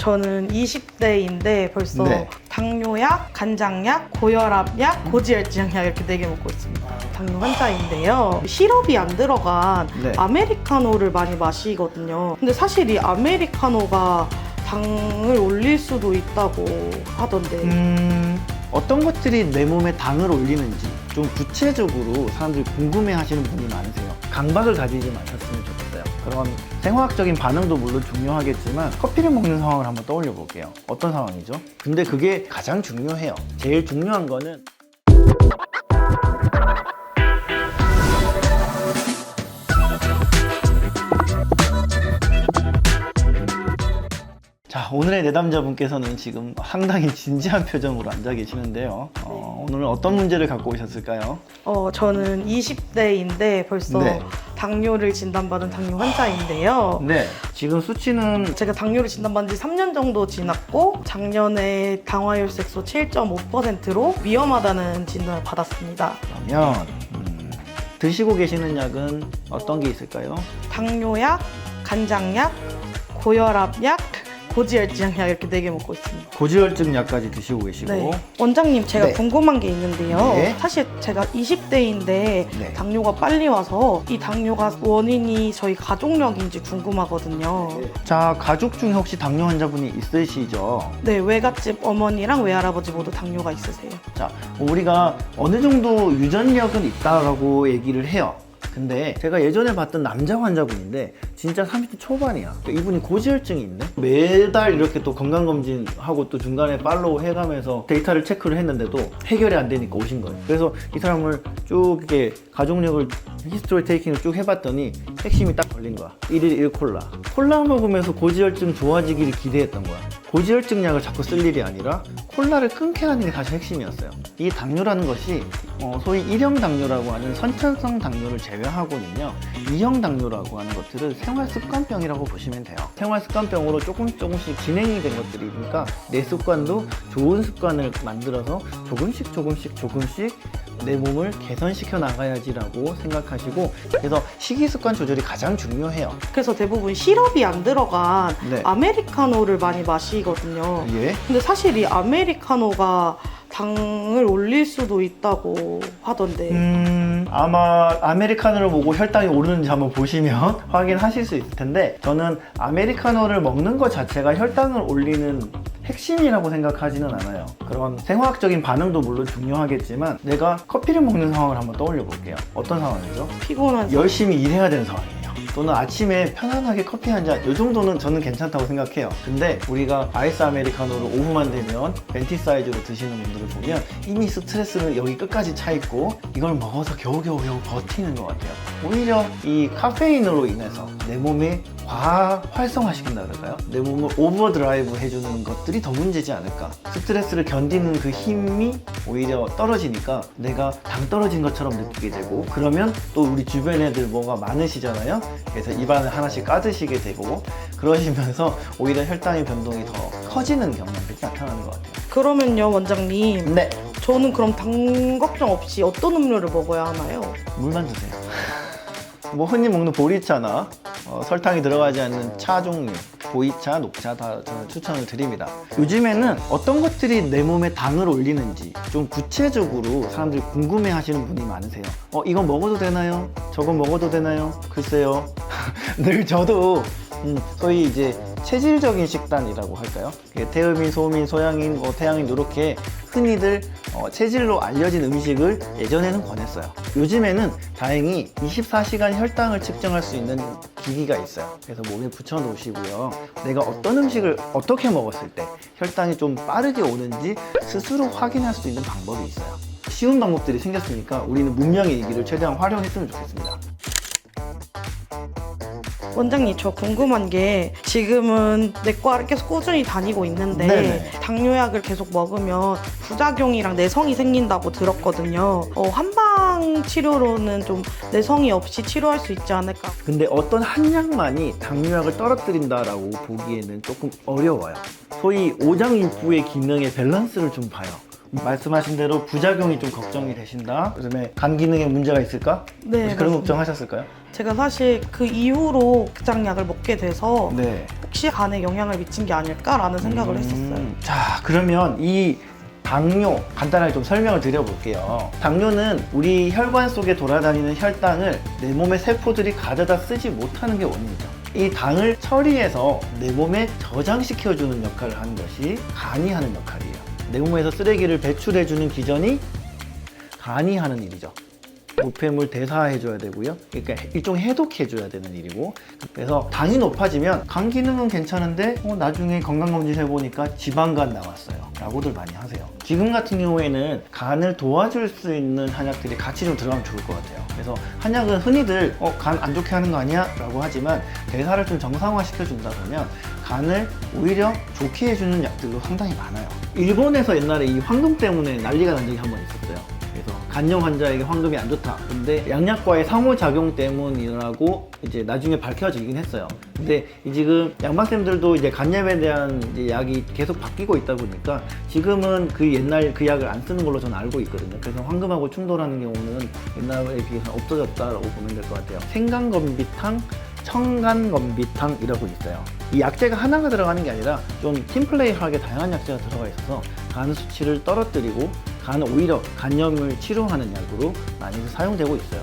저는 20대인데 벌써 네. 당뇨약, 간장약, 고혈압약, 고지혈증약 이렇게 4개 먹고 있습니다. 당뇨 환자인데요. 시럽이 안 들어간 네. 아메리카노를 많이 마시거든요. 근데 사실 이 아메리카노가 당을 올릴 수도 있다고 하던데. 어떤 것들이 내 몸에 당을 올리는지 좀 구체적으로 사람들이 궁금해 하시는 분이 많으세요. 강박을 가지지 마셨으면 좋겠어요. 그런 생화학적인 반응도 물론 중요하겠지만 커피를 먹는 상황을 한번 떠올려 볼게요. 어떤 상황이죠? 근데 그게 가장 중요해요. 제일 중요한 거는 자, 오늘의 내담자분께서는 지금 상당히 진지한 표정으로 앉아 계시는데요. 오늘은 어떤 문제를 갖고 오셨을까요? 저는 20대인데 벌써 네. 당뇨를 진단받은 당뇨 환자인데요. 네, 지금 수치는 제가 당뇨를 진단받은 지 3년 정도 지났고 작년에 당화혈색소 7.5%로 위험하다는 진단을 받았습니다. 그러면 드시고 계시는 약은 어떤 게 있을까요? 당뇨약, 간장약, 고혈압약, 고지혈증약 이렇게 4개 먹고 있습니다. 고지혈증 약까지 드시고 계시고 네. 원장님 제가 네. 궁금한 게 있는데요. 네. 사실 제가 20대인데 네. 당뇨가 빨리 와서 이 당뇨가 원인이 저희 가족력인지 궁금하거든요. 자, 가족 중에 혹시 당뇨 환자분이 있으시죠? 네, 외갓집 어머니랑 외할아버지 모두 당뇨가 있으세요. 자, 우리가 어느 정도 유전력은 있다라고 얘기를 해요. 근데 제가 예전에 봤던 남자 환자분인데 진짜 30대 초반이야. 이분이 고지혈증이 있네? 매달 이렇게 또 건강검진하고 또 중간에 팔로우 해가면서 데이터를 체크를 했는데도 해결이 안 되니까 오신 거예요. 그래서 이 사람을 쭉 이렇게 가족력을 히스토리 테이킹을 쭉 해봤더니 핵심이 딱 걸린 거야. 1일 1콜라. 콜라 먹으면서 고지혈증 좋아지기를 기대했던 거야. 고지혈증 약을 자꾸 쓸 일이 아니라 콜라를 끊게 하는 게 사실 핵심이었어요. 이 당뇨라는 것이 소위 1형 당뇨라고 하는 선천성 당뇨를 제외하고는요, 2형 당뇨라고 하는 것들은 생활습관병이라고 보시면 돼요. 생활습관병으로 조금씩 진행이 된 것들이니까 내 습관도 좋은 습관을 만들어서 조금씩 내 몸을 개선시켜 나가야지라고 생각하시고, 그래서 식이습관 조절이 가장 중요해요. 그래서 대부분 시럽이 안 들어간 네. 아메리카노를 많이 마시거든요. 예. 근데 사실 이 아메리카노가 당을 올릴 수도 있다고 하던데. 아마 아메리카노를 보고 혈당이 오르는지 한번 보시면 확인하실 수 있을 텐데, 저는 아메리카노를 먹는 것 자체가 혈당을 올리는 핵심이라고 생각하지는 않아요. 그런 생화학적인 반응도 물론 중요하겠지만 내가 커피를 먹는 상황을 한번 떠올려 볼게요. 어떤 상황이죠? 피곤한 열심히 일해야 되는 상황이에요. 또는 아침에 편안하게 커피 한 잔, 이 정도는 저는 괜찮다고 생각해요. 근데 우리가 아이스 아메리카노를 오후만 되면 벤티 사이즈로 드시는 분들을 보면 이미 스트레스는 여기 끝까지 차 있고 이걸 먹어서 겨우겨우 버티는 것 같아요. 오히려 이 카페인으로 인해서 내 몸에 과학 활성화시킨다 그럴까요? 내 몸을 오버드라이브 해주는 것들이 더 문제지 않을까. 스트레스를 견디는 그 힘이 오히려 떨어지니까 내가 당 떨어진 것처럼 느끼게 되고, 그러면 또 우리 주변 애들 뭐가 많으시잖아요. 그래서 입안을 하나씩 까드시게 되고, 그러시면서 오히려 혈당의 변동이 더 커지는 경향들이 나타나는 것 같아요. 그러면요, 원장님. 네, 저는 그럼 당 걱정 없이 어떤 음료를 먹어야 하나요? 물만 드세요. 뭐 흔히 먹는 보리차나 설탕이 들어가지 않는 차 종류, 보이차, 녹차 다 저는 추천을 드립니다. 요즘에는 어떤 것들이 내 몸에 당을 올리는지 좀 구체적으로 사람들이 궁금해 하시는 분이 많으세요. 이건 먹어도 되나요? 저건 먹어도 되나요? 글쎄요. 늘 저도 소위 이제 체질적인 식단이라고 할까요? 태음인, 소음인, 소양인, 태양인 이렇게 흔히들 체질로 알려진 음식을 예전에는 권했어요. 요즘에는 다행히 24시간 혈당을 측정할 수 있는 기기가 있어요. 그래서 몸에 붙여 놓으시고요. 내가 어떤 음식을 어떻게 먹었을 때 혈당이 좀 빠르게 오는지 스스로 확인할 수 있는 방법이 있어요. 쉬운 방법들이 생겼으니까 우리는 문명의 이기를 최대한 활용했으면 좋겠습니다. 원장님, 저 궁금한 게 지금은 내과를 계속 꾸준히 다니고 있는데 네네. 당뇨약을 계속 먹으면 부작용이랑 내성이 생긴다고 들었거든요. 한방 치료로는 좀 내성이 없이 치료할 수 있지 않을까? 근데 어떤 한 약만이 당뇨약을 떨어뜨린다라고 보기에는 조금 어려워요. 소위 오장육부의 기능의 밸런스를 좀 봐요. 말씀하신 대로 부작용이 좀 걱정이 되신다. 그다음에 간 기능에 문제가 있을까? 네, 혹시 그런 맞습니다. 걱정하셨을까요? 제가 사실 그 이후로 극장약을 먹게 돼서 네. 혹시 간에 영향을 미친 게 아닐까라는 생각을 했었어요. 자, 그러면 이 당뇨 간단하게 좀 설명을 드려볼게요. 당뇨는 우리 혈관 속에 돌아다니는 혈당을 내 몸의 세포들이 가져다 쓰지 못하는 게 원인이죠. 이 당을 처리해서 내 몸에 저장시켜주는 역할을 하는 것이 간이 하는 역할이에요. 내 몸에서 쓰레기를 배출해주는 기전이 간이 하는 일이죠. 노폐물 대사해줘야 되고요. 그러니까 일종의 해독해줘야 되는 일이고, 그래서 당이 높아지면 간 기능은 괜찮은데 나중에 건강검진 해보니까 지방간 나왔어요 라고들 많이 하세요. 지금 같은 경우에는 간을 도와줄 수 있는 한약들이 같이 좀 들어가면 좋을 것 같아요. 그래서 한약은 흔히들 간 안 좋게 하는 거 아니야? 라고 하지만 대사를 좀 정상화 시켜준다 보면 간을 오히려 좋게 해주는 약들도 상당히 많아요. 일본에서 옛날에 이 황금 때문에 난리가 난 적이 한 번 있었어요. 그래서 간염 환자에게 황금이 안 좋다. 근데 양약과의 상호작용 때문이라고 이제 나중에 밝혀지긴 했어요. 근데 지금 양반쌤들도 이제 간염에 대한 이제 약이 계속 바뀌고 있다 보니까 지금은 그 옛날 그 약을 안 쓰는 걸로 저는 알고 있거든요. 그래서 황금하고 충돌하는 경우는 옛날에 비해서 없어졌다라고 보면 될 것 같아요. 생간건비탕, 청간건비탕이라고 있어요. 이 약재가 하나가 들어가는 게 아니라 좀 팀플레이하게 다양한 약재가 들어가 있어서 간 수치를 떨어뜨리고 간은 오히려 간염을 치료하는 약으로 많이 사용되고 있어요.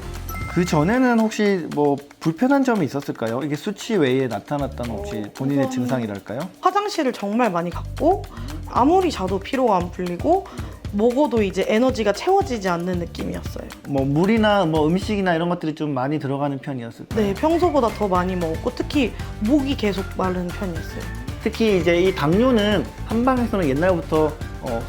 그 전에는 혹시 뭐 불편한 점이 있었을까요? 이게 수치 외에 나타났던 혹시 본인의 증상이랄까요? 화장실을 정말 많이 갔고 아무리 자도 피로가 안 풀리고 먹어도 이제 에너지가 채워지지 않는 느낌이었어요. 뭐 물이나 뭐 음식이나 이런 것들이 좀 많이 들어가는 편이었을까요? 네, 평소보다 더 많이 먹었고 특히 목이 계속 마른 편이었어요. 특히 이제 이 당뇨는 한방에서는 옛날부터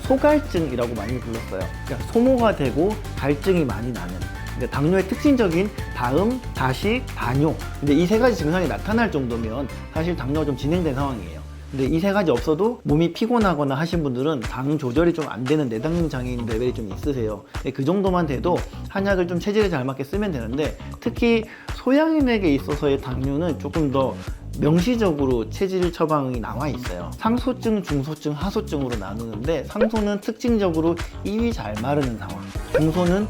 소갈증이라고 많이 불렀어요. 그러니까 소모가 되고 갈증이 많이 나는. 그러니까 당뇨의 특징적인 다음, 다식, 다뇨. 근데 이 세 가지 증상이 나타날 정도면 사실 당뇨가 좀 진행된 상황이에요. 근데 이 세 가지 없어도 몸이 피곤하거나 하신 분들은 당 조절이 좀 안 되는 내당능 장애인 레벨이 좀 있으세요. 그 정도만 돼도 한약을 좀 체질에 잘 맞게 쓰면 되는데 특히 소양인에게 있어서의 당뇨는 조금 더 명시적으로 체질 처방이 나와 있어요. 상소증, 중소증, 하소증으로 나누는데 상소는 특징적으로 입이 잘 마르는 상황, 중소는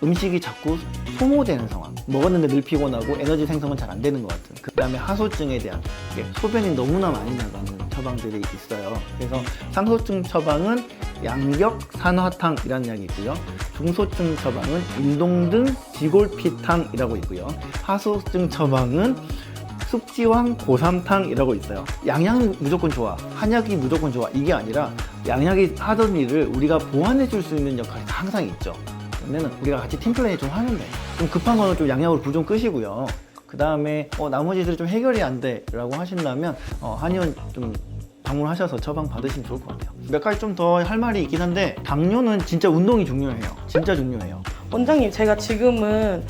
음식이 자꾸 소모되는 상황, 먹었는데 늘 피곤하고 에너지 생성은 잘 안 되는 것 같은, 그 다음에 하소증에 대한 소변이 너무나 많이 나가는 처방들이 있어요. 그래서 상소증 처방은 양격산화탕이라는 약이 있고요. 중소증 처방은 인동등 지골피탕이라고 있고요. 하소증 처방은 숙지황 고삼탕이라고 있어요. 양약이 무조건 좋아, 한약이 무조건 좋아, 이게 아니라 양약이 하던 일을 우리가 보완해 줄 수 있는 역할이 항상 있죠. 그러면 우리가 같이 팀플레이 좀 하면 돼. 좀 급한 거는 좀 양약으로 불 좀 끄시고요. 그 다음에 나머지들이 좀 해결이 안 돼 라고 하신다면 한의원 좀 방문하셔서 처방 받으시면 좋을 것 같아요. 몇 가지 좀 더 할 말이 있긴 한데 당뇨는 진짜 운동이 중요해요. 진짜 중요해요. 원장님, 제가 지금은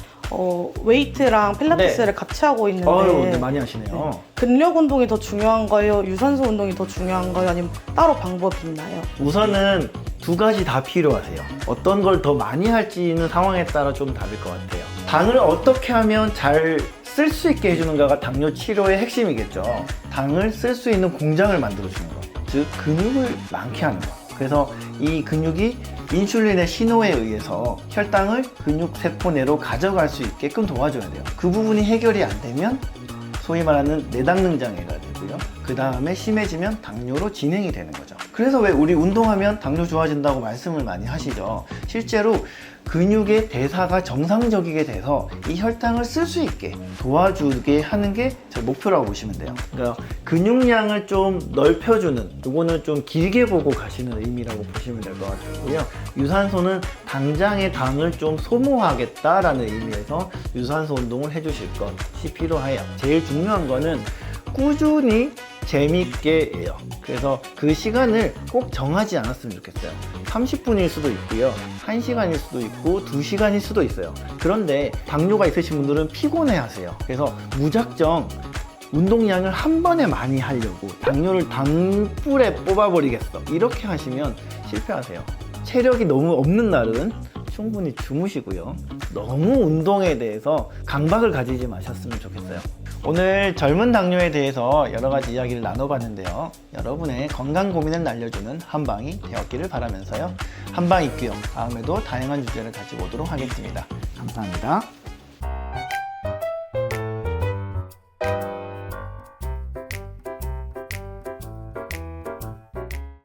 웨이트랑 필라테스를 같이 하고 있는데 네, 많이 하시네요. 근력 운동이 더 중요한 거예요? 유산소 운동이 더 중요한 거예요? 아니면 따로 방법이 있나요? 우선은 두 가지 다 필요하세요. 어떤 걸 더 많이 할지는 상황에 따라 좀 다를 것 같아요. 당을 어떻게 하면 잘 쓸 수 있게 해주는가가 당뇨 치료의 핵심이겠죠. 당을 쓸 수 있는 공장을 만들어주는 것, 즉 근육을 많게 하는 것. 그래서 이 근육이 인슐린의 신호에 의해서 혈당을 근육 세포 내로 가져갈 수 있게끔 도와줘야 돼요. 그 부분이 해결이 안 되면 소위 말하는 내당능 장애가 되고요. 그 다음에 심해지면 당뇨로 진행이 되는 거죠. 그래서 왜 우리 운동하면 당뇨 좋아진다고 말씀을 많이 하시죠. 실제로 근육의 대사가 정상적이게 돼서 이 혈당을 쓸 수 있게 도와주게 하는 게 제 목표라고 보시면 돼요. 그러니까 근육량을 좀 넓혀주는, 이거는 좀 길게 보고 가시는 의미라고 보시면 될 것 같고요. 유산소는 당장의 당을 좀 소모하겠다라는 의미에서 유산소 운동을 해주실 것이 필요해요. 제일 중요한 거는 꾸준히 재밌게 해요. 그래서 그 시간을 꼭 정하지 않았으면 좋겠어요. 30분일 수도 있고요, 1시간일 수도 있고 2시간일 수도 있어요. 그런데 당뇨가 있으신 분들은 피곤해 하세요. 그래서 무작정 운동량을 한 번에 많이 하려고 당뇨를 당불에 뽑아버리겠어, 이렇게 하시면 실패하세요. 체력이 너무 없는 날은 충분히 주무시고요. 너무 운동에 대해서 강박을 가지지 마셨으면 좋겠어요. 오늘 젊은 당뇨에 대해서 여러 가지 이야기를 나눠봤는데요. 여러분의 건강 고민을 날려주는 한방이 되었기를 바라면서요. 한방 입구형 다음에도 다양한 주제를 가지고 오도록 하겠습니다. 감사합니다.